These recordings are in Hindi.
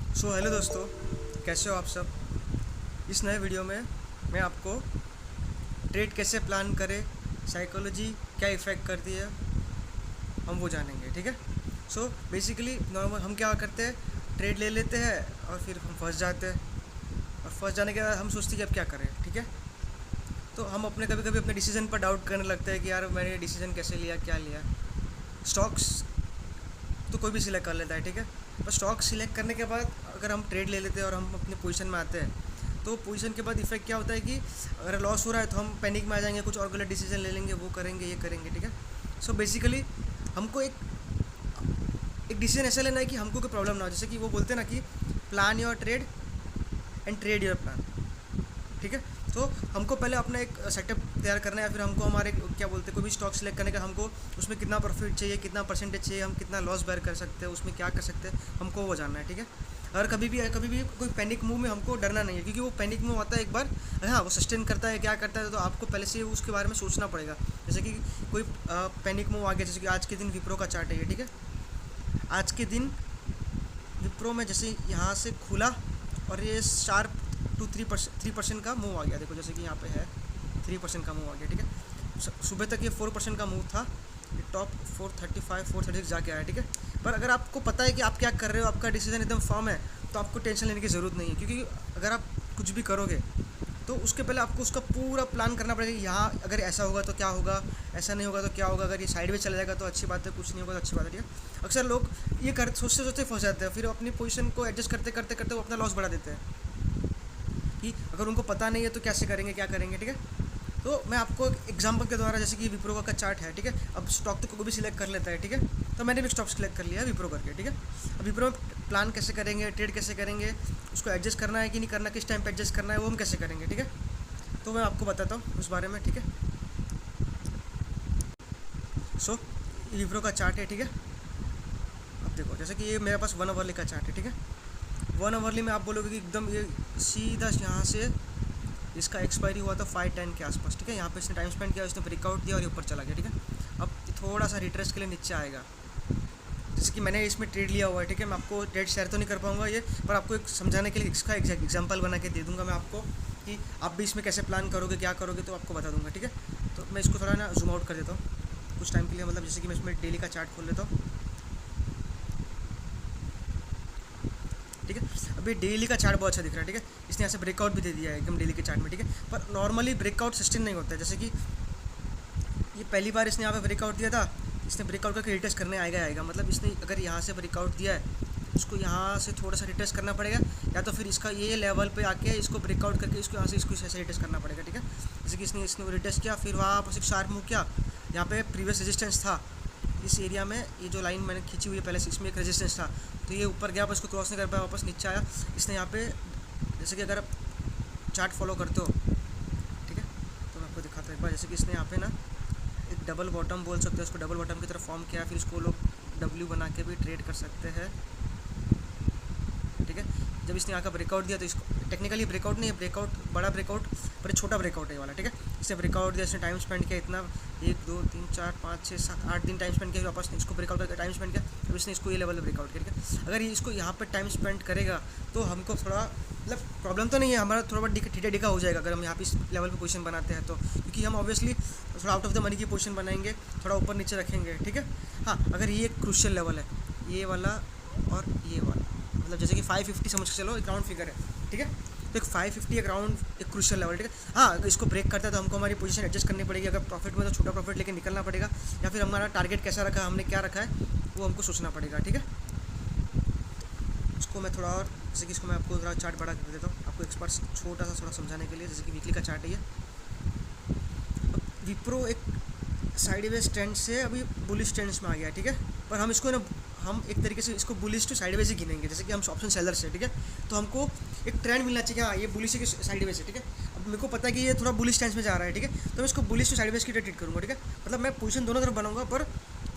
हेलो दोस्तों, कैसे हो आप सब। इस नए वीडियो में मैं आपको ट्रेड कैसे प्लान करें, साइकोलॉजी क्या इफ़ेक्ट करती है, हम वो जानेंगे। ठीक है। बेसिकली नॉर्मल हम क्या करते हैं, ट्रेड ले लेते हैं और फिर हम फंस जाते हैं। और फंस जाने के बाद हम सोचते हैं कि अब क्या करें। ठीक है। तो हम अपने कभी कभी अपने डिसीजन पर डाउट करने लगते हैं कि यार मैंने ये डिसीजन कैसे लिया, क्या लिया। स्टॉक्स तो कोई भी सिलेक्ट कर लेता है। ठीक है। पर स्टॉक सिलेक्ट करने के बाद अगर हम ट्रेड ले लेते हैं और हम अपने पोजीशन में आते हैं, तो पोजीशन के बाद इफेक्ट क्या होता है कि अगर लॉस हो रहा है तो हम पैनिक में आ जाएंगे, कुछ और गलत डिसीजन ले लेंगे, वो करेंगे, ये करेंगे। ठीक है। बेसिकली हमको एक डिसीजन ऐसा लेना है कि हमको कोई प्रॉब्लम ना हो। जैसे कि वो बोलते हैं ना कि plan your trade and trade your plan. ठीक है। हमको पहले अपना एक सेटअप तैयार करना है, या फिर हमको हमारे क्या बोलते हैं कोई भी स्टॉक सिलेक्ट करने का हमको उसमें कितना प्रॉफिट चाहिए, कितना परसेंटेज चाहिए, हम कितना लॉस बेयर कर सकते हैं, उसमें क्या कर सकते हैं, हमको वो जानना है। ठीक है। अगर कभी भी कोई पैनिक मूव में हमको डरना नहीं है, क्योंकि वो पैनिक मूव आता है एक बार, हाँ वो सस्टेन करता है, क्या करता है, तो आपको पहले से उसके बारे में सोचना पड़ेगा। जैसे कि कोई पैनिक मूव आ गया, जैसे कि आज के दिन विप्रो का चार्ट है ये। ठीक है। आज के दिन विप्रो में जैसे यहाँ से खुला और ये शार्प 3% का मूव आ गया। देखो जैसे कि यहाँ पे है 3% का मूव आ गया। ठीक है। सुबह तक ये 4% का मूव था, ये टॉप 435 जाके आया। ठीक है। पर अगर आपको पता है कि आप क्या कर रहे हो, आपका डिसीजन एकदम फर्म है, तो आपको टेंशन लेने की ज़रूरत नहीं है। क्योंकि अगर आप कुछ भी करोगे तो उसके पहले आपको उसका पूरा प्लान करना पड़ेगा कि यहाँ अगर ऐसा होगा तो क्या होगा, ऐसा नहीं होगा तो क्या होगा, अगर ये साइड में चला जाएगा तो अच्छी बात है, कुछ नहीं होगा तो अच्छी बात है। ठीक है। अक्सर लोग ये सोचते सोचते फंस जाते हैं, फिर अपनी पोजीशन को एडजस्ट करते करते करते वो अपना लॉस बढ़ा देते हैं कि अगर उनको पता नहीं है तो कैसे करेंगे, क्या करेंगे। ठीक है। तो मैं आपको एक एग्जांपल के द्वारा, जैसे कि विप्रो का चार्ट है। ठीक है। अब स्टॉक तो कोई भी सिलेक्ट कर लेता है। ठीक है। तो मैंने भी स्टॉक सिलेक्ट कर लिया विप्रो करके। ठीक है। अब विप्रो में प्लान कैसे करेंगे, ट्रेड कैसे करेंगे, उसको एडजस्ट करना है कि नहीं करना, किस टाइम पे एडजस्ट करना है, वो हम कैसे करेंगे। ठीक है। तो मैं आपको बताता हूँ उस बारे में। ठीक है। विप्रो का चार्ट है। ठीक है। अब देखो जैसे कि ये मेरे पास 1 आवरली का चार्ट है। ठीक है। 1 आवरली में आप बोलोगे कि एकदम ये सीधा यहाँ से इसका एक्सपायरी हुआ था 5:10 के आसपास। ठीक है। यहाँ पे इसने टाइम स्पेंड किया, इसने ब्रेकआउट दिया और ये ऊपर चला गया। ठीक है। अब थोड़ा सा रिट्रेस के लिए नीचे आएगा, जैसे कि मैंने इसमें ट्रेड लिया हुआ है। ठीक है। मैं आपको ट्रेड शेयर तो नहीं कर पाऊंगा ये, पर आपको एक समझाने के लिए इसका एग्जांपल बना के दे दूंगा मैं आपको कि आप भी इसमें कैसे प्लान करोगे, क्या करोगे, तो आपको बता दूंगा। ठीक है। तो मैं इसको थोड़ा ना जूम आउट कर देता हूँ कुछ टाइम के लिए, मतलब जैसे कि मैं इसमें डेली का चार्ट खोल लेता हूँ। ठीक है। अभी डेली का चार्ट बहुत अच्छा दिख रहा है। ठीक है। इसने यहाँ से ब्रेकआउट भी दे दिया है एकदम डेली के चार्ट में। ठीक है। पर नॉर्मली ब्रेकआउट सस्टेन नहीं होता है। जैसे कि ये पहली बार इसने यहाँ पे ब्रेकआउट दिया था, इसने ब्रेकआउट करके रिटेस्ट करने आएगा, मतलब इसने अगर यहाँ से ब्रेकआउट दिया है इसको यहाँ से थोड़ा सा रिटेस्ट करना पड़ेगा, या तो फिर इसका ये लेवल पे आके इसको ब्रेकआउट करके इसको यहाँ से इसको ऐसे रिटेस्ट करना पड़ेगा। ठीक है। जैसे कि इसने रिटेस्ट किया, फिर वहाँ पर शार्प मूव किया, यहाँ पे प्रीवियस रेजिस्टेंस था इस एरिया में, ये जो लाइन मैंने खींची हुई है पहले से, इसमें एक रेजिस्टेंस था, तो ये ऊपर गया, पर इसको क्रॉस नहीं कर पाया, वापस नीचे आया। इसने यहाँ पे जैसे कि अगर आप चार्ट फॉलो करते हो, ठीक है, तो मैं आपको दिखाता हूँ एक बार। जैसे कि इसने यहाँ पे ना एक डबल बॉटम बोल सकते हैं, उसको डबल बॉटम की तरफ फॉर्म किया, फिर इसको लोग डब्ल्यू बना के भी ट्रेड कर सकते हैं। ठीक है। जब इसने यहाँ का ब्रेकआउट दिया तो इसको टेक्निकली ब्रेकआउट नहीं है, ब्रेकआउट बड़ा ब्रेकआउट पर छोटा ब्रेकआउट है वाला। ठीक है। इसने ब्रेकआउट दिया, इसने टाइम स्पेंड किया इतना 1 2 3 4 5 6 7 8 दिन टाइम स्पेंड किया, वापस इसको ब्रेकआउट करके टाइम स्पेंड किया, तो इसने इसको ये लेवल में ब्रेकआउट किया। ठीक है। अगर ये इसको यहाँ पर टाइम स्पेंड करेगा तो हमको थोड़ा मतलब प्रॉब्लम तो नहीं है, हमारा थोड़ा बहुत ठीठा डिका हो जाएगा अगर हम यहाँ पे इस लेवल पे पोजीशन बनाते हैं तो, क्योंकि हम ऑब्वियसली थोड़ा आउट ऑफ द मनी की पोजीशन बनाएंगे, थोड़ा ऊपर नीचे रखेंगे। ठीक है। हाँ, अगर ये एक क्रूशियल लेवल है, ये वाला और ये वाला, मतलब जैसे कि 550 समझ के चलो, एक राउंड फिगर है। ठीक है। तो एक 550 एक राउंड एक क्रूशियल लेवल। ठीक है। हाँ, अगर इसको ब्रेक करता है तो हमको हमारी पोजीशन एडजस्ट करनी पड़ेगी, अगर प्रॉफिट में तो छोटा प्रॉफिट लेके निकलना पड़ेगा, या फिर हमारा टारगेट कैसा रखा है, हमने क्या रखा है, वो हमको सोचना पड़ेगा। ठीक है। इसको मैं थोड़ा और, जैसे कि इसको मैं आपको थोड़ा चार्ट बड़ा कर देता हूँ आपको एक्सपर्ट छोटा सा थोड़ा समझाने के लिए। जैसे कि वीकली का चार्ट है ये, विप्रो एक साइडवेज ट्रेंड से अभी बुलिश ट्रेंड्स में आ गया। ठीक है। पर हम इसको ना, हम एक तरीके से इसको बुलिश टू साइडवेज ही गिनेंगे, जैसे कि हम ऑप्शन सेलर्स है। ठीक है। तो हमको एक ट्रेंड मिलना चाहिए, हाँ ये बुलिश है कि साइडवेज है। ठीक है। अब मेरे को पता है कि ये थोड़ा बुलिश ट्रेंड्स में जा रहा है। ठीक है। तो मैं इसको बुलिश टू साइडवेज की ट्रीट करूँगा। ठीक है। मतलब मैं पोजीशन दोनों तरफ बनाऊंगा, पर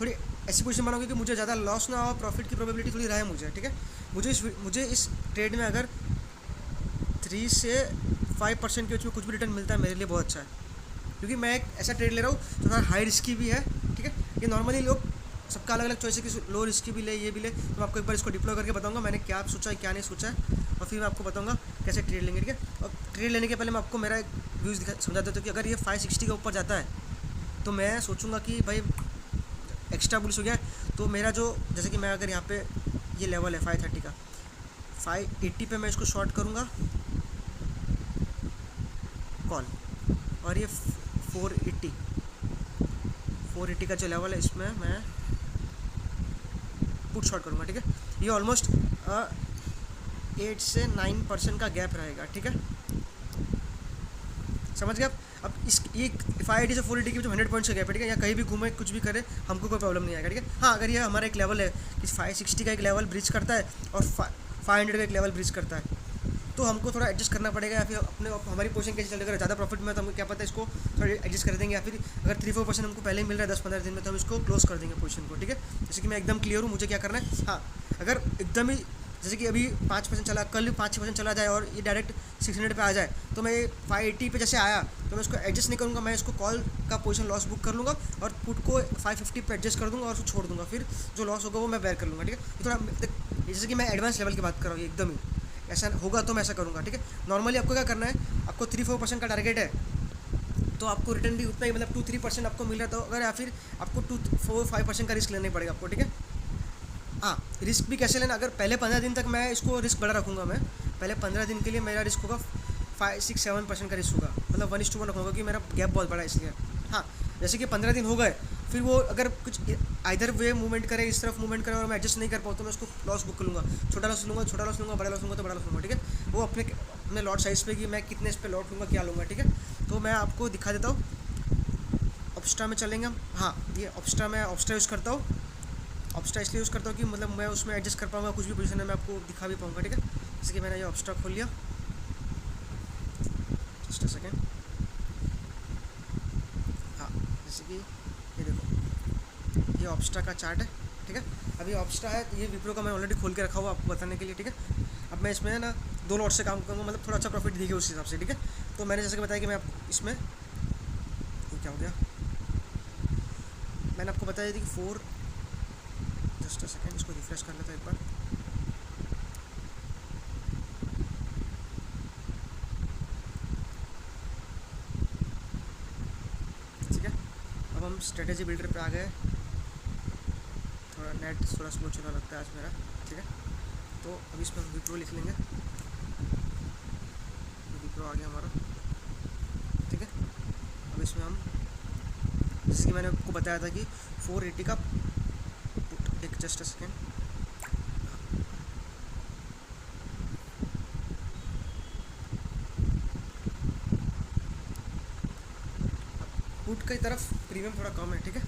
थोड़ी ऐसी पोजीशन बनाऊंगी कि मुझे ज़्यादा लॉस ना हो, प्रॉफिट की प्रोबेबिलिटी थोड़ी रहे मुझे। ठीक है। मुझे इस ट्रेड में अगर 3 से 5% के बीच में कुछ भी रिटर्न मिलता है मेरे लिए बहुत अच्छा है, क्योंकि मैं एक ऐसा ट्रेड ले रहा हूँ जो थोड़ा हाई रिस्की भी है। ठीक है। ये नॉर्मली लोग सबका अलग अलग चॉइस है कि लो रिस्क भी ले, ये भी ले। तो मैं आपको एक बार इसको डिप्लॉय करके बताऊंगा मैंने क्या सोचा है क्या नहीं सोचा है, और फिर मैं आपको बताऊंगा कैसे ट्रेड लेंगे, ठीक है। और ट्रेड लेने के पहले मैं आपको मेरा एक व्यूज़ समझा देता हूँ कि अगर ये 560 के ऊपर जाता है तो मैं सोचूंगा कि भाई एक्स्ट्रा बुलिश हो गया है, तो मेरा जो जैसे कि मैं अगर यहाँ पे ये लेवल है 530 का, 580 पे मैं इसको शॉर्ट करूँगा कॉल, और ये 480 का जो लेवल है इसमें मैं पुट शॉर्ट करूँगा, ठीक है। ये ऑलमोस्ट 8 से 9% का गैप रहेगा, ठीक है, समझ गए आप। अब इस ये 580 से 480 की जो 100 पॉइंट्स का गैप है, ठीक है, या कहीं भी घूमे कुछ भी करे हमको कोई प्रॉब्लम नहीं आएगा, ठीक है। हाँ, अगर ये हमारा एक लेवल है कि 560 का एक लेवल ब्रिज करता है और 500 का एक लेवल ब्रिज करता है, तो हमको थोड़ा एडजस्ट करना पड़ेगा, या फिर अपने हमारी पोजीशन कैसे चलेगा, ज़्यादा प्रॉफिट में तो हमको क्या पता है इसको थोड़ा एडजस्ट कर देंगे, या फिर अगर 3-4% हमको पहले ही मिल रहा है 10-15 दिन में तो हम इसको क्लोज कर देंगे पोजीशन को, ठीक है। जैसे कि मैं एकदम क्लियर हूँ मुझे क्या करना है। हाँ, अगर एकदम ही जैसे कि अभी 5% चला, कल 5-6% चला जाए और ये डायरेक्ट 600 पे आ जाए, तो मैं 580 पे जैसे आया तो मैं इसको एडजस्ट नहीं करूँगा, मैं इसको कॉल का पोजीशन लॉस बुक कर लूँगा और पुट को 550 पे एडजस्ट कर दूँगा और उसको छोड़ दूँगा, फिर जो लॉस होगा वो मैं बेयर कर लूँगा, ठीक है। थोड़ा जैसे कि मैं एडवांस लेवल की बात कर रहा हूँ, एकदम ही ऐसा होगा तो मैं ऐसा करूँगा, ठीक है। नॉर्मली आपको क्या करना है, आपको 3-4% का टारगेट है तो आपको रिटर्न भी उतना ही, मतलब 2-3% आपको मिल रहा है, तो अगर या फिर आपको 2-4-5% का रिस्क लेना ही पड़ेगा आपको, ठीक है। हाँ, रिस्क भी कैसे लेना, अगर पहले 15 दिन तक मैं इसको रिस्क बड़ा रखूँगा, मैं पहले 15 दिन के लिए मेरा रिस्क होगा 5-6-7% का रिस्क होगा, मतलब 1:1 रखूँगा क्योंकि मेरा गैप बहुत बड़ा है इसलिए। हाँ, जैसे कि 15 दिन हो गए, फिर वो अगर कुछ इधर वे मूवमेंट करे, इस तरफ मूवमेंट करे और मैं एडजस्ट नहीं कर पाऊँ तो मैं उसको लॉस बुक कर लूँगा, छोटा लॉस लूँगा, बड़ा लॉस लूँगा तो बड़ा लॉस लूँगा, ठीक है। वो अपने लॉट साइज़ पे कि मैं कितने इस पर लॉट लूँगा, क्या लूँगा, ठीक है। तो मैं आपको दिखा देता हूँ, ऑब्स्ट्रा में चलेंगे हम। हाँ, ये ऑब्स्ट्रा मैं ऑब्स्ट्रा यूज़ करता हूँ, ऑब्स्ट्रा इसलिए यूज़ करता हूँ कि मतलब मैं उसमें एडजस्ट कर पाऊँगा, कुछ भी पोजीशन में मैं आपको दिखा भी पाऊँगा, ठीक है। जैसे कि मैंने ये ऑब्स्ट्रा खोल लिया, जस्ट अ सेकेंड। हाँ, जैसे कि ये देखो, ये ऑब्स्ट्रा का चार्ट है, ठीक है। अभी ऑब्स्ट्रा है, ये विप्रो का मैं ऑलरेडी खोल के रखा हुआ आपको बताने के लिए, ठीक है। अब मैं इसमें ना 2 लॉट से काम करूँगा, मतलब थोड़ा अच्छा प्रॉफिट दिखे उस हिसाब से, ठीक है। तो मैंने जैसे कि बताया कि मैं इसमें ये क्या हो गया, मैंने आपको बताया थी कि 4 जस्ट अ सेकेंड, इसको रिफ्रेश कर लेता हूँ एक बार। ठीक है, अब हम स्ट्रेटेजी बिल्डर पे आ गए, थोड़ा नेट थोड़ा स्लो चला लगता है आज मेरा, ठीक है। तो अभी इसमें हम विप्रो लिख लेंगे, विप्रो आ गया हमारा, ठीक है। अब इसमें हम जैसे कि मैंने आपको बताया था कि 480 का पुट, एक जस्ट अ सेकेंड, पुट की तरफ प्रीमियम थोड़ा कम है, ठीक है,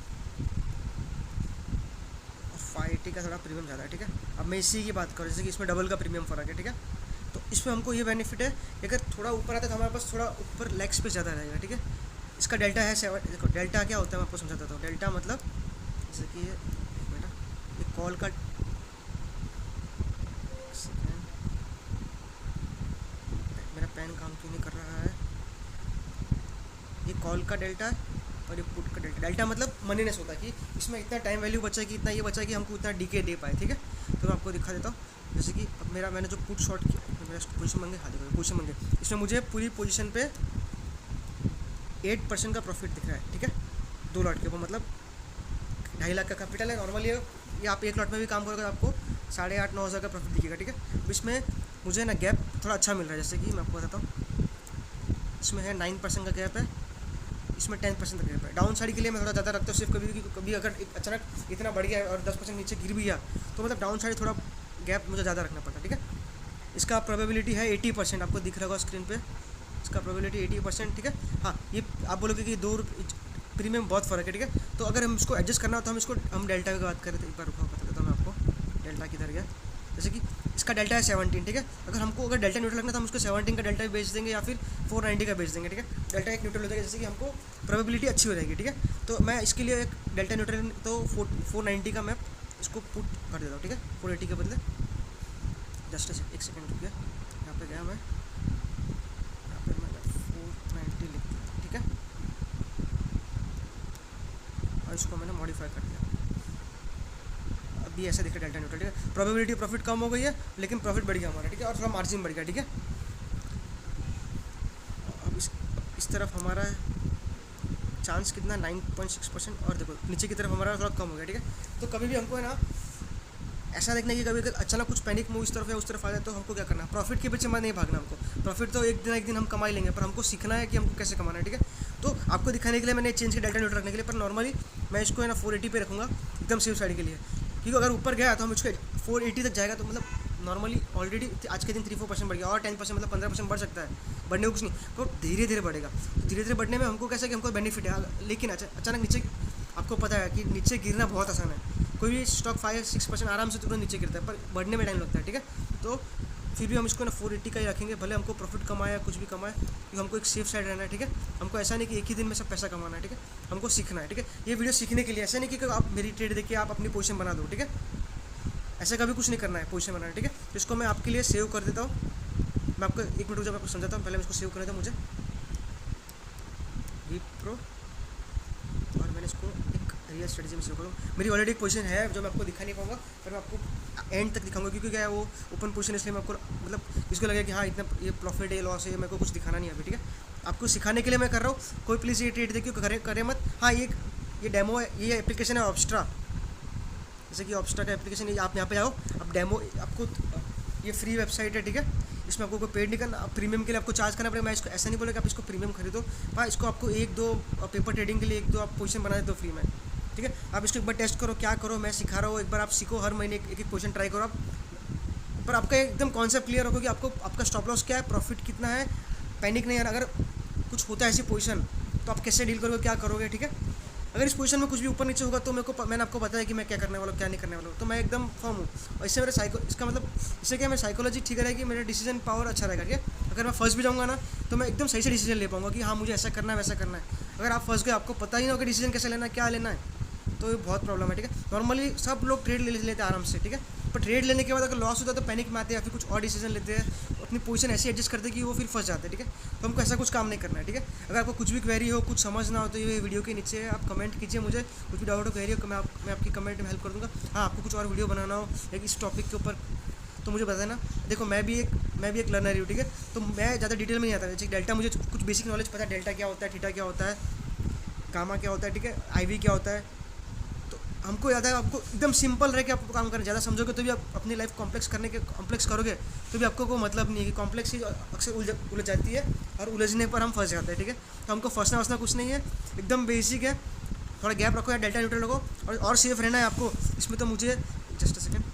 और 580 का थोड़ा प्रीमियम ज़्यादा है, ठीक है। अब मैं इसी की बात करूँ, जैसे कि इसमें डबल का प्रीमियम फ़र्क है, ठीक है। तो इसमें हमको ये बेनिफिट है कि अगर थोड़ा ऊपर आता है तो हमारे पास थोड़ा ऊपर लेग स्पेस ज़्यादा रहेगा, ठीक है। इसका डेल्टा है 7, देखो डेल्टा क्या होता है मैं आपको समझा देता हूँ। डेल्टा मतलब जैसे कि ये कॉल का मेरा पेन काम क्यों नहीं कर रहा है, ये कॉल का डेल्टा है और ये पुट का डेल्टा। डेल्टा मतलब मनीनेस होता है कि इसमें इतना टाइम वैल्यू बचा है कि इतना ये बचा है कि हमको इतना डीके दे पाए, ठीक है। तो मैं आपको दिखा देता हूँ, जैसे कि अब मैंने जो पुट शॉर्ट किया, मेरा पोजीशन मंगे, हाँ देखो पोजीशन मंगे, इसमें मुझे पूरी पोजीशन पे 8% का प्रॉफिट दिख रहा है, ठीक है, 2 लॉट के ऊपर, मतलब 2.5 लाख का कैपिटल है। नॉर्मली ये आप 1 लॉट में भी काम करोगे आपको 8,500-9 हज़ार का प्रॉफिट दिखेगा, ठीक है। अब इसमें मुझे ना गैप थोड़ा अच्छा मिल रहा है, जैसे कि मैं आपको बताता हूँ, इसमें है 9% का गैप है, इसमें 10% का गैप है। डाउन साइड के लिए मैं थोड़ा ज़्यादा रखता हूँ, सिर्फ कभी अगर अचानक इतना बढ़ गया और 10% नीचे गिर भी गया तो मतलब डाउन साइड थोड़ा गैप मुझे ज़्यादा रखना पड़ता है, ठीक है। इसका प्रोबेबिलिटी है 80%, आपको दिख रहा होगा स्क्रीन पे, इसका प्रोबेबिलिटी 80%, ठीक है। हाँ, ये आप बोलोगे कि 2 प्रीमियम बहुत फ़र्क है, ठीक है। तो अगर हम इसको एडजस्ट करना हो तो हम डेल्टा की बात करें तो एक बार रुका बता देता हूँ मैं आपको, डेल्टा किधर गया। जैसे कि इसका डेल्टा है 17, ठीक है। अगर डेल्टा न्यूट्रल रखना तो हम उसको 17 का डेल्टा भी बेच देंगे या फिर 490 का बेच देंगे, ठीक है। डेल्टा एक न्यूट्रल हो जाएगा, जैसे कि हमको प्रोबेबिलिटी अच्छी हो जाएगी, ठीक है। तो मैं इसके लिए एक डेल्टा न्यूट्रल तो 490 का मैं इसको पुट कर देता हूँ, ठीक है, 480 के बदले। जस्ट एक सेकेंड रुक गया, यहाँ पे गया मैं, यहाँ पे मैं 490 लिख दिया, ठीक है, और इसको मैंने मॉडिफाई कर दिया। अभी ऐसा दिख रहा है डेल्टा न्यूट्रल, ठीक है। प्रोबेबिलिटी प्रॉफिट कम हो गई है लेकिन प्रॉफिट बढ़ गया हमारा, ठीक है, और थोड़ा मार्जिन बढ़ गया, ठीक है। अब इस तरफ हमारा चांस कितना 9.6%, और देखो नीचे की तरफ हमारा थोड़ा कम हो गया, ठीक है। तो कभी भी हमको है ना ऐसा देखना कि कभी अगर अचानक कुछ पैनिक मूव इस तरफ या उस तरफ आ जाए तो हमको क्या करना है, प्रॉफिट के पीछे नहीं भागना हमको। प्रॉफिट तो एक दिन हम कमा ही लेंगे, पर हमको सीखना है कि हमको कैसे कमाना है, ठीक है। तो आपको दिखाने के लिए मैंने चेंज किया डेल्टा न्यूट्रल रखने के लिए, पर नॉर्मली मैं इसको है ना 480 पे रखूँगा एकदम सेफ साइड के लिए, क्योंकि अगर ऊपर गया तो हम इसको 480 तक जाएगा तो मतलब नॉर्मली ऑलरेडी आज के दिन 3-4% बढ़ गया, और 10% मतलब 15% बढ़ सकता है, बढ़ने को कुछ नहीं, तो धीरे धीरे बढ़ेगा। तो धीरे धीरे बढ़ने में हमको कैसा कि हमको बेनिफिट है, लेकिन अचानक नीचे आपको पता है कि नीचे गिरना बहुत आसान है। कोई भी स्टॉक 5-6% आराम से तुरंत नीचे गिरता है, पर बढ़ने में टाइम लगता है, ठीक है। तो फिर भी हम इसको ना 480 का ही रखेंगे, भले हमको प्रॉफिट कमाए या कुछ भी कमाए, क्योंकि हमको एक सेफ साइड रहना है, ठीक है। हमको ऐसा नहीं कि एक ही दिन में सब पैसा कमाना है, ठीक है। हमको सीखना है, ठीक है। ये वीडियो सीखने के लिए, ऐसा नहीं कि आप मेरी ट्रेड देखिए आप अपनी पोजीशन बना दो, ठीक है। ऐसा कभी कुछ नहीं करना है, पोजीशन बनाना है, ठीक है। तो इसको मैं आपके लिए सेव कर देता हूँ। मैं आपको 1 मिनट जब आपको समझाता हूँ, पहले मैं इसको सेव करने था मुझे विप्रो, और मैंने इसको एक रियल स्ट्रेटजी में सेव करूँ। मेरी ऑलरेडी एक पोजीशन है जो मैं आपको दिखा नहीं पाऊंगा, पर मैं आपको एंड तक दिखाऊंगा, क्योंकि क्या है वो ओपन पोजीशन, इसलिए मैं आपको मतलब इसको लगे कि हाँ इतना ये प्रॉफिट है लॉस है, मेरे को कुछ दिखाना नहीं है अभी, ठीक है। आपको सिखाने के लिए मैं कर रहा हूँ, कोई प्लीज़ ये ट्रेड देखिए करे मत। हाँ ये डेमो है, ये एप्लीकेशन है ऑब्स्ट्रा, जैसे कि ऑब्स्ट्रा का एप्लीकेशन, आप यहाँ पे आओ, आप डेमो, आपको ये फ्री वेबसाइट है, ठीक है। इसमें आपको कोई पेड नहीं करना, प्रीमियम के लिए आपको चार्ज करना पड़ेगा। मैं इसको ऐसा नहीं बोला कि आप इसको प्रीमियम खरीदो, हाँ इसको आपको 1-2 पेपर ट्रेडिंग के लिए 1-2 आप पोजीशन बना देते हो फ्री में, ठीक है। आप इसको एक बार टेस्ट करो, क्या करो मैं सिखा रहा हूँ, एक बार आप सीखो, हर महीने एक पोजीशन ट्राई करो आप, पर आपका एकदम कॉन्सेप्ट क्लियर होगा कि आपको आपका स्टॉप लॉस क्या है, प्रॉफिट कितना है, पैनिक नहीं है। अगर कुछ होता है ऐसी पोजीशन तो आप कैसे डील करोगे, क्या करोगे, ठीक है। अगर इस पोजीशन में कुछ भी ऊपर नीचे होगा तो मैंने आपको बताया कि मैं क्या करने वाला हूँ क्या नहीं करने वाला हूँ, तो मैं एकदम फर्म हूँ। और इससे मेरा इसका मतलब इससे क्या, मेरी साइकोलॉजी ठीक रहेगी, मेरा डिसीजन पावर अच्छा रहेगा, ठीक है। अगर मैं फंस भी जाऊँगा ना तो मैं एकदम सही से डिसीजन ले पाऊँगा कि हाँ मुझे ऐसा करना है वैसा करना है। अगर आप फंस गए, आपको पता ही ना होगा डिसीजन कैसे लेना है, क्या लेना है, तो ये बहुत प्रॉब्लम है, ठीक है। नॉर्मली सब लोग ट्रेड ले लेते हैं आराम से, ठीक है, पर ट्रेड लेने के बाद अगर लॉस होता है तो पैनिक में आते हैं या फिर कुछ और डिसीजन लेते हैं, अपनी पोजीशन ऐसे एडजस्ट करते हैं कि वो फिर फंस जाते हैं, ठीक है। तो हमको ऐसा कुछ काम नहीं करना है, ठीक है। अगर आपको कुछ भी क्वेरी हो, कुछ समझना हो, तो ये वीडियो के नीचे आप कमेंट कीजिए, मुझे कुछ भी डाउट हो, क्वेरी हो, मैं आपकी कमेंट में हेल्प कर दूँगा। हाँ, आपको कुछ और वीडियो बनाना हो या इस टॉपिक के ऊपर तो मुझे बताना। देखो मैं भी एक लर्नर हूँ, ठीक है, तो मैं ज़्यादा डिटेल में नहीं आता। जैसे डेल्टा मुझे कुछ बेसिक नॉलेज पता है, डेल्टा क्या होता है, थीटा क्या होता है, गामा क्या होता है, ठीक है, IV क्या होता है। हमको याद है, आपको एकदम सिंपल रह के आपको काम करना, ज़्यादा समझोगे तो भी आप अपनी लाइफ कॉम्प्लेक्स करोगे तो भी आपको कोई मतलब नहीं है कि कॉम्प्लेक्स चीज़ अक्सर उलझ जाती है और उलझने पर हम फंस जाते हैं, ठीक है। तो हमको फंसना कुछ नहीं है, एकदम बेसिक है। थोड़ा गैप रखो या डेल्टा न्यूट्रल रखो और सेफ रहना है आपको। इसमें तो मुझे जस्ट अ सेकेंड,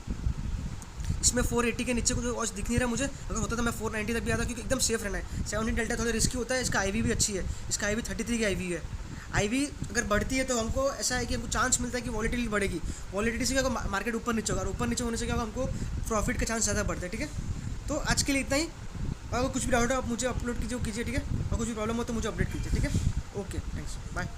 इसमें 480 के नीचे कुछ वॉच दिख नहीं रहा मुझे, अगर होता तो मैं 490 तक भी आता, क्योंकि एकदम सेफ रहना है। 17 डेल्टा थोड़ा रिस्की होता है, इसका IV भी अच्छी है, इसका IV 33 की IV है। IV अगर बढ़ती है तो हमको ऐसा है कि हमको चांस मिलता है कि वॉलेटिलिटी बढ़ेगी, वॉलेटिलिटी से क्या मार्केट ऊपर नीचे होगा, और ऊपर नीचे होने से क्या होगा, हमको प्रॉफिट का चांस ज़्यादा बढ़ता है, ठीक है। तो आज के लिए इतना ही, अगर कुछ भी डाउट हो आप मुझे अपलोड कीजिए, ठीक है, और कुछ भी प्रॉब्लम हो तो मुझे अपडेट कीजिए, ठीक है। Okay, thanks, bye.